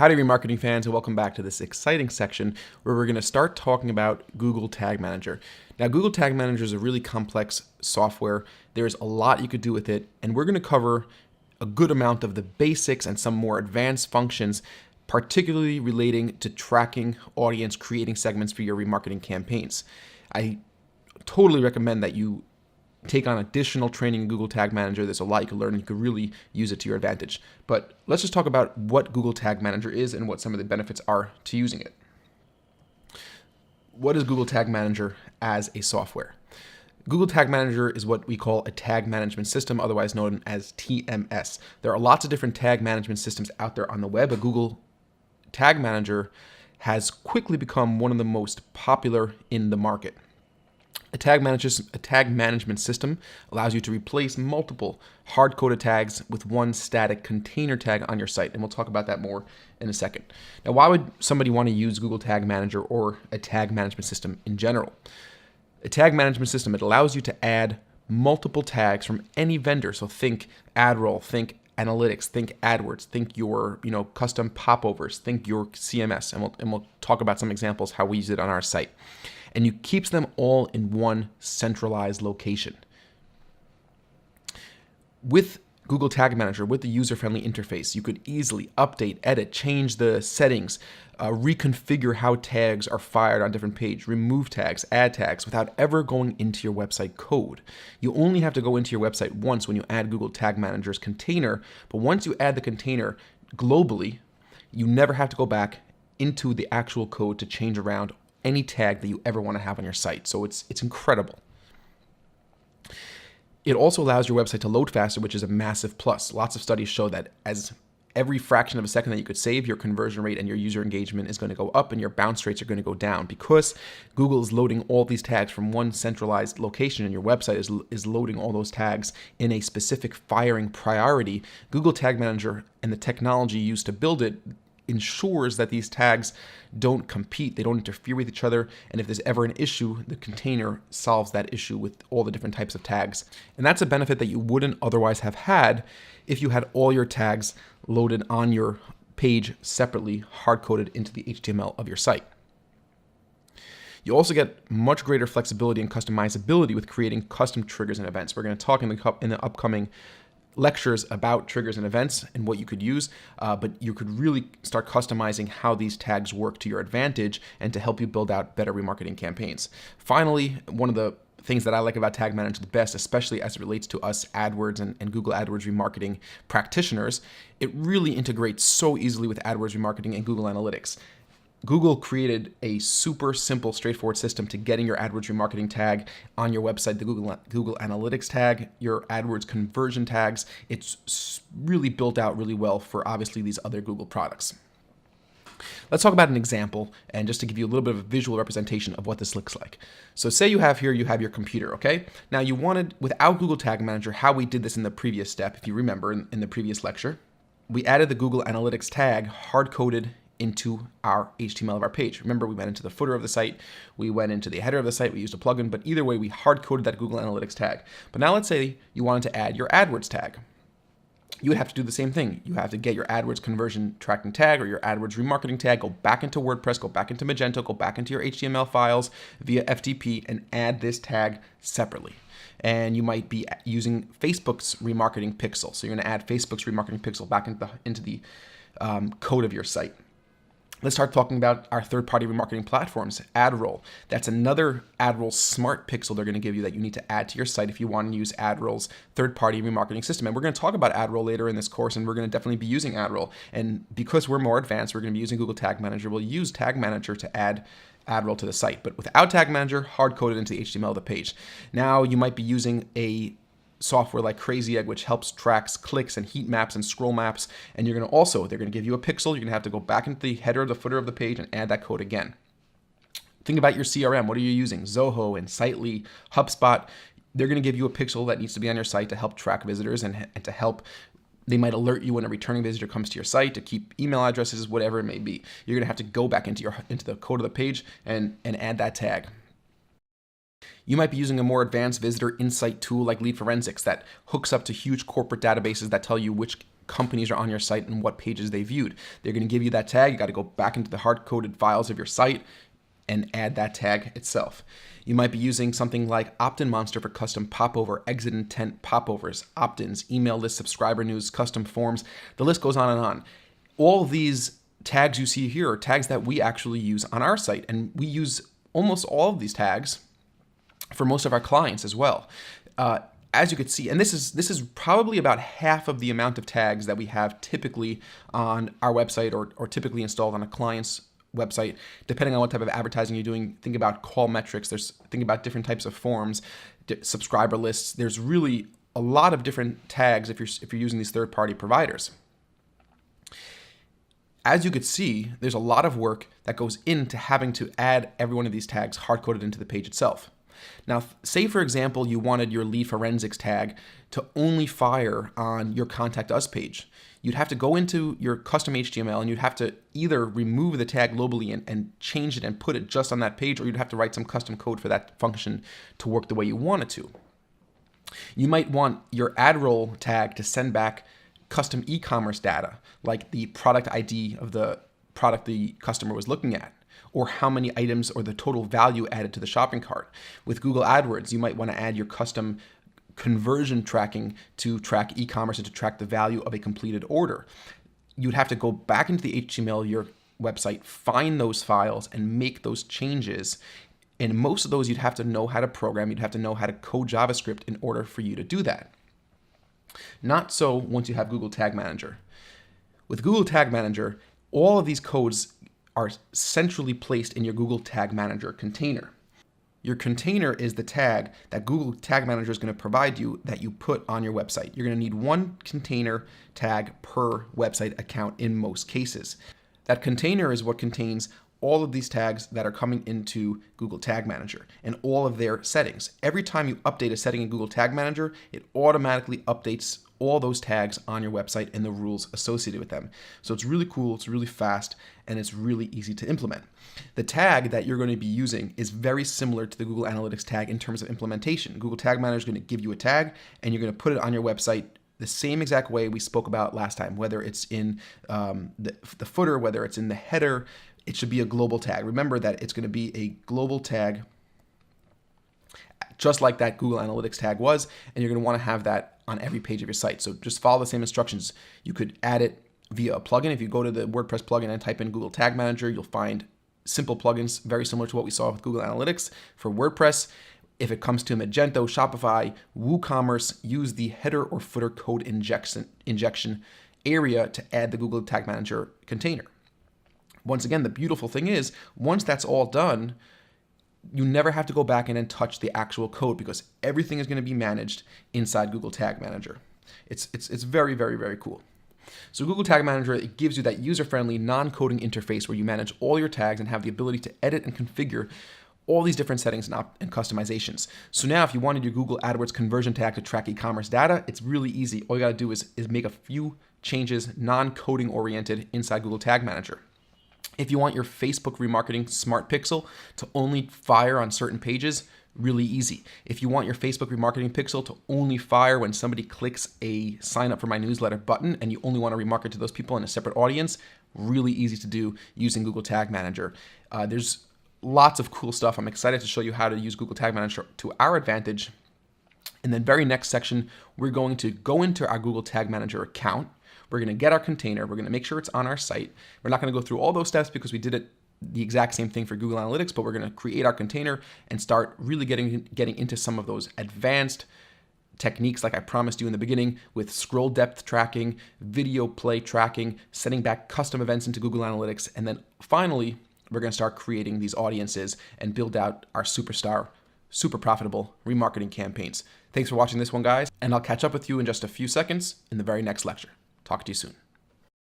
Howdy remarketing fans, and welcome back to this exciting section where we're going to start talking about Google Tag Manager. Now, Google Tag Manager is a really complex software. There's a lot you could do with it, and we're going to cover a good amount of the basics and some more advanced functions, particularly relating to tracking audience, creating segments for your remarketing campaigns. I totally recommend that you take on additional training in Google Tag Manager. There's a lot you can learn and you can really use it to your advantage. But let's just talk about what Google Tag Manager is and what some of the benefits are to using it. What is Google Tag Manager as a software? Google Tag Manager is what we call a tag management system, otherwise known as TMS. There are lots of different tag management systems out there on the web, but Google Tag Manager has quickly become one of the most popular in the market. A tag management system allows you to replace multiple hard-coded tags with one static container tag on your site, and we'll talk about that more in a second. Now, why would somebody want to use Google Tag Manager or a tag management system in general? A tag management system, it allows you to add multiple tags from any vendor. So think AdRoll, think Analytics, think AdWords, think your custom popovers, think your CMS, and we'll talk about some examples how we use it on our site. And you keeps them all in one centralized location. With Google Tag Manager, with the user-friendly interface, you could easily update, edit, change the settings, reconfigure how tags are fired on different pages, remove tags, add tags without ever going into your website code. You only have to go into your website once when you add Google Tag Manager's container, but once you add the container globally, you never have to go back into the actual code to change around any tag that you ever want to have on your site. So it's incredible. It also allows your website to load faster, which is a massive plus. Lots of studies show that as every fraction of a second that you could save, your conversion rate and your user engagement is going to go up and your bounce rates are going to go down because Google is loading all these tags from one centralized location and your website is loading all those tags in a specific firing priority. Google Tag Manager and the technology used to build it ensures that these tags don't compete, they don't interfere with each other, and if there's ever an issue, the container solves that issue with all the different types of tags. And that's a benefit that you wouldn't otherwise have had if you had all your tags loaded on your page separately, hard-coded into the HTML of your site. You also get much greater flexibility and customizability with creating custom triggers and events. We're going to talk in the upcoming lectures about triggers and events and what you could use, but you could really start customizing how these tags work to your advantage and to help you build out better remarketing campaigns. Finally, one of the things that I like about Tag Manager the best, especially as it relates to us AdWords and Google AdWords remarketing practitioners, it really integrates so easily with AdWords remarketing and Google Analytics. Google created a super simple, straightforward system to getting your AdWords remarketing tag on your website, the Google Analytics tag, your AdWords conversion tags. It's really built out really well for obviously these other Google products. Let's talk about an example and just to give you a little bit of a visual representation of what this looks like. So say you have your computer, okay? Now you wanted, without Google Tag Manager, how we did this in the previous step, if you remember in the previous lecture, we added the Google Analytics tag hard-coded into our HTML of our page. Remember, we went into the footer of the site, we went into the header of the site, we used a plugin, but either way, we hard-coded that Google Analytics tag. But now let's say you wanted to add your AdWords tag. You would have to do the same thing. You have to get your AdWords conversion tracking tag or your AdWords remarketing tag, go back into WordPress, go back into Magento, go back into your HTML files via FTP and add this tag separately. And you might be using Facebook's remarketing pixel. So you're going to add Facebook's remarketing pixel back into the code of your site. Let's start talking about our third-party remarketing platforms, AdRoll. That's another AdRoll smart pixel they're going to give you that you need to add to your site if you want to use AdRoll's third-party remarketing system. And we're going to talk about AdRoll later in this course, and we're going to definitely be using AdRoll. And because we're more advanced, we're going to be using Google Tag Manager. We'll use Tag Manager to add AdRoll to the site. But without Tag Manager, hard-coded into the HTML of the page. Now you might be using a software like Crazy Egg, which helps tracks clicks and heat maps and scroll maps. And they're going to give you a pixel. You're going to have to go back into the header, the footer of the page and add that code again. Think about your CRM. What are you using? Zoho, Insightly, HubSpot. They're going to give you a pixel that needs to be on your site to help track visitors and to help. They might alert you when a returning visitor comes to your site to keep email addresses, whatever it may be. You're going to have to go back into the code of the page and add that tag. You might be using a more advanced visitor insight tool like Lead Forensics that hooks up to huge corporate databases that tell you which companies are on your site and what pages they viewed. They're going to give you that tag. You got to go back into the hard-coded files of your site and add that tag itself. You might be using something like Opt-in Monster for custom popover, exit intent popovers, opt-ins, email list, subscriber news, custom forms. The list goes on and on. All these tags you see here are tags that we actually use on our site, and we use almost all of these tags for most of our clients as well. As you could see, and this is probably about half of the amount of tags that we have typically on our website or typically installed on a client's website, depending on what type of advertising you're doing. Think about call metrics. Think about different types of forms, subscriber lists. There's really a lot of different tags if you're using these third-party providers. As you could see, there's a lot of work that goes into having to add every one of these tags hard-coded into the page itself. Now, say for example, you wanted your lead forensics tag to only fire on your Contact Us page. You'd have to go into your custom HTML and you'd have to either remove the tag globally and change it and put it just on that page, or you'd have to write some custom code for that function to work the way you want it to. You might want your ad roll tag to send back custom e-commerce data, like the product ID of the product the customer was looking at, or how many items or the total value added to the shopping cart. With Google AdWords, you might want to add your custom conversion tracking to track e-commerce and to track the value of a completed order. You'd have to go back into the HTML of your website, find those files, and make those changes. And most of those you'd have to know how to program. You'd have to know how to code JavaScript in order for you to do that. Not so once you have Google Tag Manager. With Google Tag Manager, all of these codes are centrally placed in your Google Tag Manager container. Your container is the tag that Google Tag Manager is going to provide you that you put on your website. You're going to need one container tag per website account in most cases. That container is what contains all of these tags that are coming into Google Tag Manager and all of their settings. Every time you update a setting in Google Tag Manager, it automatically updates all those tags on your website and the rules associated with them. So it's really cool, it's really fast, and it's really easy to implement. The tag that you're going to be using is very similar to the Google Analytics tag in terms of implementation. Google Tag Manager is going to give you a tag, and you're going to put it on your website the same exact way we spoke about last time, whether it's in the footer, whether it's in the header. It should be a global tag. Remember that it's going to be a global tag, just like that Google Analytics tag was, and you're going to want to have that on every page of your site. So just follow the same instructions. You could add it via a plugin. If you go to the WordPress plugin and type in Google Tag Manager, you'll find simple plugins very similar to what we saw with Google Analytics for WordPress. If it comes to Magento, Shopify, WooCommerce, use the header or footer code injection area to add the Google Tag Manager container. Once again, the beautiful thing is, once that's all done, you never have to go back in and touch the actual code because everything is going to be managed inside Google Tag Manager. It's very, very, very cool. So Google Tag Manager, it gives you that user-friendly, non-coding interface where you manage all your tags and have the ability to edit and configure all these different settings and customizations. So now if you wanted your Google AdWords conversion tag to track e-commerce data, it's really easy. All you got to do is make a few changes, non-coding oriented inside Google Tag Manager. If you want your Facebook remarketing smart pixel to only fire on certain pages, really easy. If you want your Facebook remarketing pixel to only fire when somebody clicks a sign up for my newsletter button and you only want to remarket to those people in a separate audience, really easy to do using Google Tag Manager. There's lots of cool stuff. I'm excited to show you how to use Google Tag Manager to our advantage. In the very next section, we're going to go into our Google Tag Manager account. We're going to get our container. We're going to make sure it's on our site. We're not going to go through all those steps because we did it the exact same thing for Google Analytics, but we're going to create our container and start really getting into some of those advanced techniques like I promised you in the beginning with scroll depth tracking, video play tracking, setting back custom events into Google Analytics, and then finally, we're going to start creating these audiences and build out our superstar, super profitable remarketing campaigns. Thanks for watching this one, guys, and I'll catch up with you in just a few seconds in the very next lecture. Talk to you soon.